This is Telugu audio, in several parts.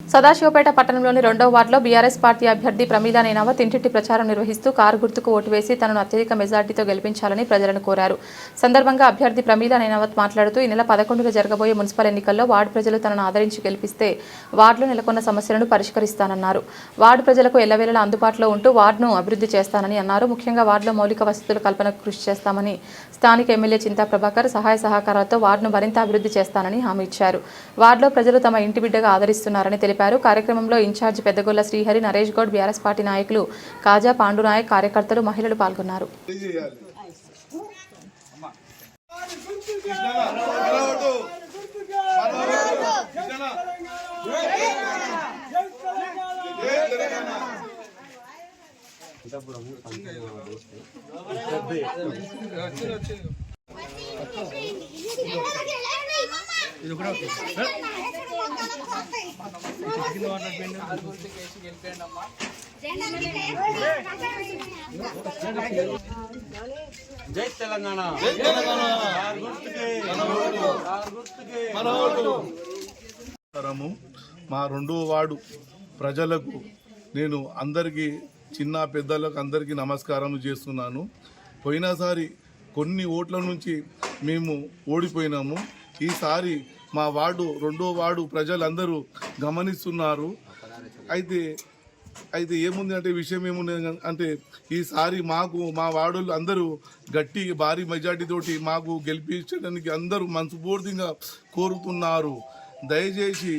సదాశివపేట పట్టణంలోని 2వ వార్డులో బీఆర్ఎస్ పార్టీ అభ్యర్థి ప్రమీలా నేనావత్ ఇంటింటి ప్రచారం నిర్వహిస్తూ కారు గుర్తుకు ఓటు వేసి తనను అత్యధిక మెజార్టీతో గెలిపించాలని ప్రజలను కోరారు. సందర్భంగా అభ్యర్థి ప్రమీలా నేనావత్ మాట్లాడుతూ ఈ నెల 11న జరగబోయే మున్సిపల్ ఎన్నికల్లో వార్డు ప్రజలు తనను ఆదరించి గెలిపిస్తే వార్డులో నెలకొన్న సమస్యలను పరిష్కరిస్తానన్నారు. వార్డు ప్రజలకు ఎల్లవేళలా అందుబాటులో ఉంటూ వార్డును అభివృద్ధి చేస్తానని అన్నారు. ముఖ్యంగా వార్డులో మౌలిక వసతుల కల్పనకు కృషి చేస్తామని స్థానిక ఎమ్మెల్యే చింతా ప్రభాకర్ సహాయ సహకారాలతో వార్డును మరింత అభివృద్ధి చేస్తానని హామీ ఇచ్చారు. వార్డులో ప్రజలు తమ ఇంటి బిడ్డగా ఆదరిస్తున్నారని తెలిపారు. కార్యక్రమంలో incharge Peddagolla Srihari, Naresh Goud, BRS party నాయకులు కాజా, పాండునాయక్, కార్యకర్తలు, మహిళలు పాల్గొన్నారు. జై తెలంగాణ. మా 2వ వార్డు ప్రజలకు నేను అందరికీ చిన్న పెద్దలకు అందరికీ నమస్కారం చేస్తున్నాను. పోయినసారి కొన్ని ఓట్ల నుంచి మేము ఓడిపోయినాము. ఈసారి మా వార్డు 2వ వార్డు ప్రజలందరూ గమనిస్తున్నారు. అయితే ఏముంది అంటే విషయం ఏముంది అంటే ఈసారి మాకు మా వార్డులు అందరూ గట్టి భారీ మెజార్టీతోటి మాకు గెలిపించడానికి అందరూ మనస్ఫూర్తిగా కోరుతున్నారు. దయచేసి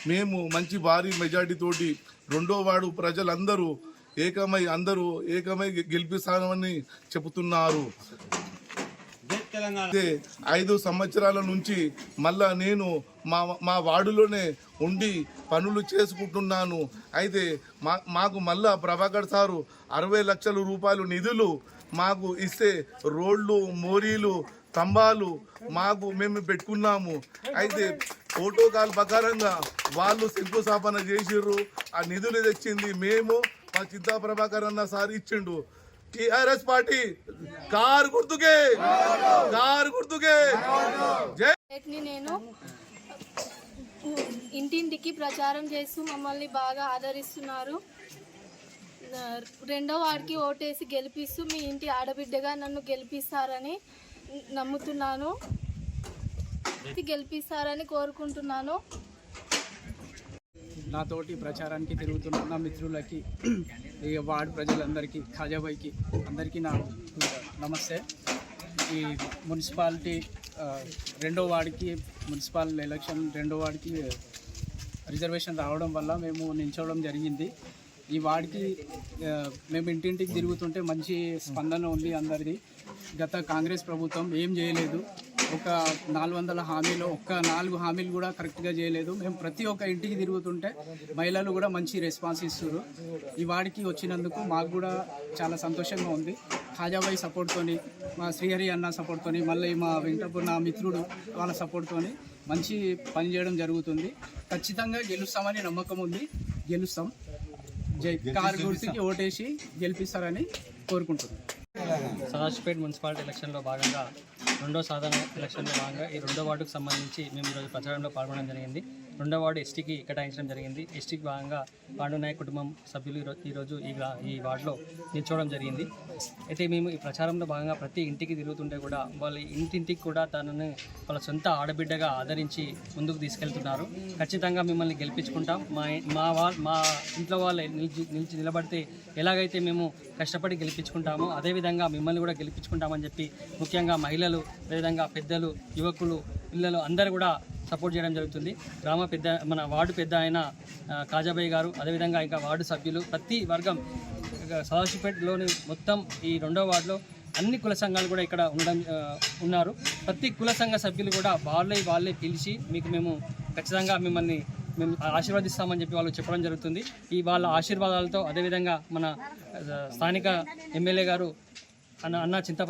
మేము మంచి భారీ మెజార్టీతోటి 2వ వార్డు ప్రజలందరూ ఏకమై గెలిపిస్తామని చెబుతున్నారు. 5 సంవత్సరాల నుంచి మళ్ళా నేను మా వార్డులోనే ఉండి పనులు చేసుకుంటున్నాను. అయితే మాకు మళ్ళా ప్రభాకర్ సారు 60 లక్షల రూపాయలు నిధులు మాకు ఇస్తే రోడ్లు, మోరీలు, స్తంభాలు మేము పెట్టుకున్నాము. అయితే ప్రోటోకాల్ ప్రకారంగా వాళ్ళు శంకుస్థాపన చేసిర్రు. ఆ నిధులు తెచ్చింది మేము, మా చింతా ప్రభాకర్ అన్న సార్ ఇచ్చిండు. టీఆర్ఎస్ పార్టీ కారు గుర్తుకే నేను ఇంటింటికి ప్రచారం చేస్తూ మమ్మల్ని బాగా ఆదరిస్తున్నారు. 2వ వార్డుకి ఓటేసి గెలిపిస్తూ మీ ఇంటి ఆడబిడ్డగా నన్ను గెలిపిస్తారని నమ్ముతున్నాను, గెలిపిస్తారని కోరుకుంటున్నాను. నాతోటి ప్రచారానికి తిరుగుతున్న నా మిత్రులకి, వార్డు ప్రజలందరికీ, ఖాజాబాయికి అందరికీ నా నమస్తే. ఈ మున్సిపాలిటీ 2వ వార్డుకి మున్సిపల్ ఎలక్షన్ 2వ వార్డుకి రిజర్వేషన్ రావడం వల్ల మేము నిల్చోవడం జరిగింది. ఈ వార్డుకి మేము ఇంటింటికి తిరుగుతుంటే మంచి స్పందన ఉంది అందరిది. గత కాంగ్రెస్ ప్రభుత్వం ఏం చేయలేదు. ఒక 400 హామీలు, 4 హామీలు కూడా కరెక్ట్గా చేయలేదు. మేము ప్రతి ఒక్క ఇంటికి తిరుగుతుంటే మహిళలు కూడా మంచి రెస్పాన్స్ ఇస్తారు. ఈ వాడికి వచ్చినందుకు మాకు కూడా చాలా సంతోషంగా ఉంది. ఖాజాబాయి సపోర్ట్తోని, మా శ్రీహరి అన్న సపోర్ట్తోని, మళ్ళీ మా వెంకటపూర్ నా మిత్రుడు వాళ్ళ సపోర్ట్తోని మంచి పని చేయడం జరుగుతుంది. ఖచ్చితంగా గెలుస్తామని నమ్మకం ఉంది. గెలుస్తాం. కారు గుర్తుకి ఓటేసి గెలిపిస్తారని కోరుకుంటున్నాం. సదాశివపేట మున్సిపాలిటీ ఎలక్షన్లో భాగంగా 2వ సాధారణ ఎలక్షన్లో భాగంగా ఈ 2వ వార్డుకు సంబంధించి మేము ఈరోజు ప్రచారంలో పాల్గొనడం జరిగింది. 2వ వార్డు ఎస్టీకి కేటాయించడం జరిగింది. ఎస్టీకి భాగంగా పాండునాయక్ కుటుంబం సభ్యులు ఈరోజు ఈ వార్డులో నిల్చోవడం జరిగింది. అయితే మేము ఈ ప్రచారంలో భాగంగా ప్రతి ఇంటికి తిరుగుతుంటే కూడా వాళ్ళ ఇంటింటికి కూడా తనని వాళ్ళ సొంత ఆడబిడ్డగా ఆదరించి ముందుకు తీసుకెళ్తున్నారు. ఖచ్చితంగా మిమ్మల్ని గెలిపించుకుంటాం. మా ఇంట్లో వాళ్ళు నిలిచి నిలబడితే ఎలాగైతే మేము కష్టపడి గెలిపించుకుంటామో అదేవిధంగా మిమ్మల్ని కూడా గెలిపించుకుంటామని చెప్పి ముఖ్యంగా మహిళలు, అదేవిధంగా పెద్దలు, యువకులు, పిల్లలు అందరూ కూడా సపోర్ట్ చేయడం జరుగుతుంది. మన వార్డు పెద్ద అయిన కాజాబాయి గారు, అదేవిధంగా ఇంకా వార్డు సభ్యులు, ప్రతి వర్గం సదాశివపేటలోని మొత్తం ఈ 2వ వార్డులో అన్ని కుల సంఘాలు కూడా ఇక్కడ ఉన్నారు. ప్రతి కుల సంఘ సభ్యులు కూడా వాళ్ళే పిలిచి మేము ఖచ్చితంగా మేము ఆశీర్వదిస్తామని చెప్పి వాళ్ళు చెప్పడం జరుగుతుంది. వాళ్ళ ఆశీర్వాదాలతో, అదేవిధంగా మన స్థానిక ఎమ్మెల్యే గారు అన్న చింతా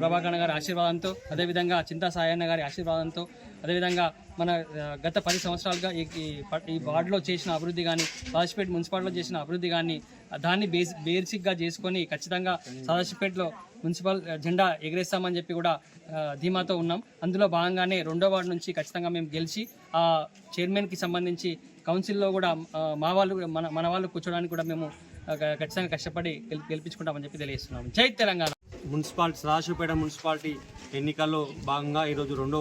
ప్రభాకర్ గారి ఆశీర్వాదంతో, అదేవిధంగా చింతా సాయన్న గారి ఆశీర్వాదంతో, అదేవిధంగా మన గత 10 సంవత్సరాలుగా ఈ వార్డులో చేసిన అభివృద్ధి కానీ, సదాశివపేట మున్సిపాలిటీలో చేసిన అభివృద్ధి కానీ దాన్ని బేసిక్గా చేసుకొని ఖచ్చితంగా సదాశివపేటలో మున్సిపల్ జెండా ఎగరేస్తామని చెప్పి కూడా ధీమాతో ఉన్నాం. అందులో భాగంగానే 2వ వార్డు నుంచి ఖచ్చితంగా మేము గెలిచి ఆ చైర్మన్కి సంబంధించి కౌన్సిల్లో కూడా మా వాళ్ళు మన వాళ్ళు కూర్చోడానికి కూడా మేము ఖచ్చితంగా కష్టపడి గెలిపించుకుంటామని చెప్పి తెలియజేస్తున్నాము. జై తెలంగాణ. మున్సిపాలిటీ సదాశివపేట మున్సిపాలిటీ ఎన్నికల్లో భాగంగా ఈరోజు రెండో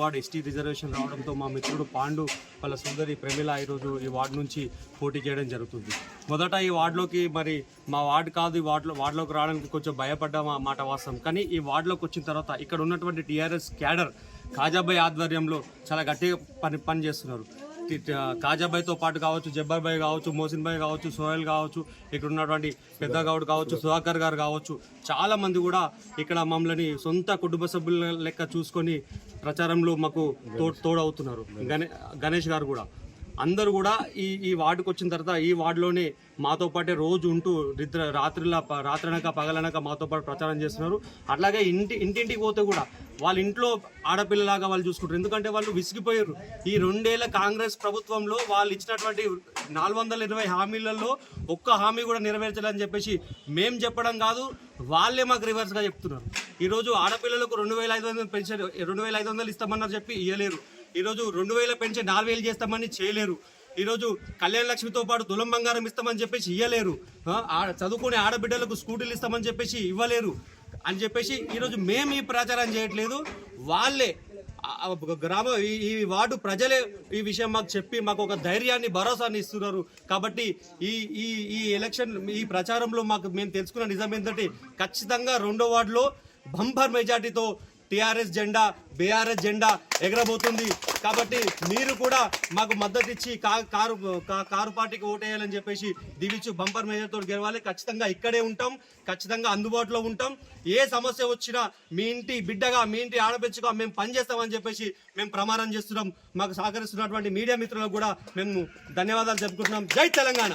వార్డు ఎస్టీ రిజర్వేషన్ రావడంతో మా మిత్రుడు పాండు వాళ్ళ సోదరి ప్రమిళ ఈరోజు ఈ వార్డు నుంచి పోటీ చేయడం జరుగుతుంది. మొదట ఈ వార్డులోకి మరి మా వార్డు కాదు, ఈ వార్డులోకి రావడానికి కొంచెం భయపడ్డ మాట వాస్తవం. కానీ ఈ వార్డులోకి వచ్చిన తర్వాత ఇక్కడ ఉన్నటువంటి టీఆర్ఎస్ క్యాడర్ ఖాజాబాయ్ ఆధ్వర్యంలో చాలా గట్టిగా పని చేస్తున్నారు. ఖాజాబాయ్తో పాటు కావచ్చు, జబ్బర్ భాయ్ కావచ్చు, మోసిన్ భాయ్ కావచ్చు, సోహెల్ కావచ్చు, ఇక్కడ ఉన్నటువంటి పెద్ద గౌడ్ కావచ్చు, సుధాకర్ గారు కావచ్చు, చాలామంది కూడా ఇక్కడ మమ్మల్ని సొంత కుటుంబ సభ్యుల లెక్క చూసుకొని ప్రచారంలో మాకు తోడవుతున్నారు. గణేష్ గారు కూడా అందరూ కూడా ఈ వార్డుకు వచ్చిన తర్వాత ఈ వార్డులోనే మాతో పాటే రోజు ఉంటూ రాత్రనక పగలనక మాతో పాటు ప్రచారం చేస్తున్నారు. అట్లాగే ఇంటింటికి పోతే కూడా వాళ్ళ ఇంట్లో ఆడపిల్లలాగా వాళ్ళు చూసుకుంటారు. ఎందుకంటే వాళ్ళు విసిగిపోయారు. ఈ 2 ఏళ్ల కాంగ్రెస్ ప్రభుత్వంలో వాళ్ళు ఇచ్చినటువంటి 420 హామీలలో ఒక్క హామీ కూడా నెరవేర్చాలని చెప్పేసి మేము చెప్పడం కాదు, వాళ్ళే మాకు రివర్స్గా చెప్తున్నారు. ఈరోజు ఆడపిల్లలకు 2500 పెన్షన్ 2500 ఇస్తామన్నారు చెప్పి ఇవ్వలేరు. ఈరోజు 2000 పెన్షన్ 4000 చేస్తామని చేయలేరు. ఈరోజు కళ్యాణ లక్ష్మితో పాటు తులం బంగారం ఇస్తామని చెప్పేసి ఇవ్వలేరు. చదువుకునే ఆడబిడ్డలకు స్కూటీలు ఇస్తామని చెప్పేసి ఇవ్వలేరు అని చెప్పేసి ఈరోజు మేము ఈ ప్రచారం చేయట్లేదు, వాళ్ళే ఈ వార్డు ప్రజలే ఈ విషయం మాకు చెప్పి మాకు ఒక ధైర్యాన్ని భరోసాన్ని ఇస్తున్నారు. కాబట్టి ఈ ఎలక్షన్ ఈ ప్రచారంలో మేము తెలుసుకున్న నిజం ఏంటంటే ఖచ్చితంగా 2వ వార్డులో బంపర్ మెజార్టీతో టీఆర్ఎస్ జెండా, బీఆర్ఎస్ జెండా ఎగరబోతుంది. కాబట్టి మీరు కూడా మాకు మద్దతు ఇచ్చి కారు పార్టీకి ఓటేయాలని చెప్పేసి దివిచ్చు బంపర్ మేజర్తో గెలవాలి. ఖచ్చితంగా ఇక్కడే ఉంటాం, ఖచ్చితంగా అందుబాటులో ఉంటాం. ఏ సమస్య వచ్చినా మీ ఇంటి బిడ్డగా, మీ ఇంటి ఆడబిడ్డగా మేము పనిచేస్తామని చెప్పేసి మేము ప్రమాణం చేస్తున్నాం. మాకు సహకరిస్తున్నటువంటి మీడియా మిత్రులకు కూడా మేము ధన్యవాదాలు చెప్పుకుంటున్నాం. జై తెలంగాణ.